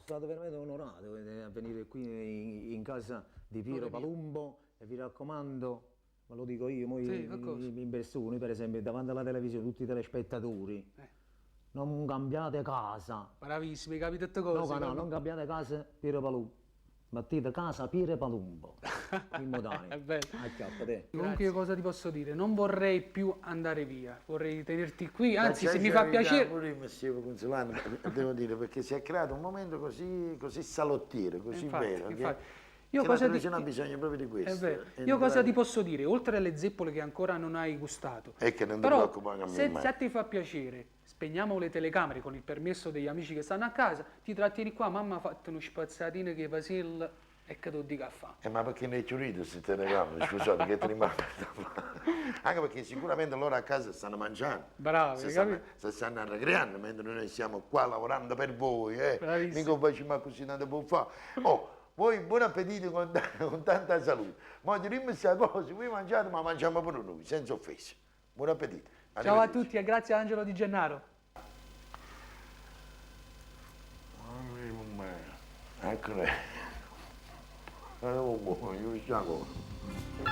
stato veramente onorato a venire qui in casa di Piero Palumbo e vi raccomando, ve lo dico io, in persona, per esempio, davanti alla televisione, tutti i telespettatori, non cambiate casa. Bravissimi, capite tutte cose. No, non cambiate casa Piero Palumbo. Battite casa Piero Palumbo. In modale. È bello. Comunque io cosa ti posso dire? Non vorrei più andare via, vorrei tenerti qui, anzi se mi fa piacere... Pure io mi stavo consolando, devo dire, perché si è creato un momento così salottiero, così vero. Infatti. Io cosa la televisione ha bisogno proprio di questo. È vero. Io cosa ti posso dire? Oltre alle zeppole che ancora non hai gustato. E che non ti però preoccupare se ti fa piacere, spegniamo le telecamere con il permesso degli amici che stanno a casa, ti trattieni qua, mamma ha fatto uno spazzatino che Vasil e che tu dica a fare. Ma perché ne giurito se telecamere, scusate, che te rimane da fare? Anche perché sicuramente loro a casa stanno mangiando. Bravo, si stanno arrecreando, mentre noi siamo qua lavorando per voi, mica facciamo così tanto può fare. Oh, voi buon appetito con tanta salute. Ma diremo questa cosa, voi mangiate, ma mangiamo pure noi, senza offesa. Buon appetito. Ciao a tutti e grazie a Angelo Di Gennaro. Ecco lei. Io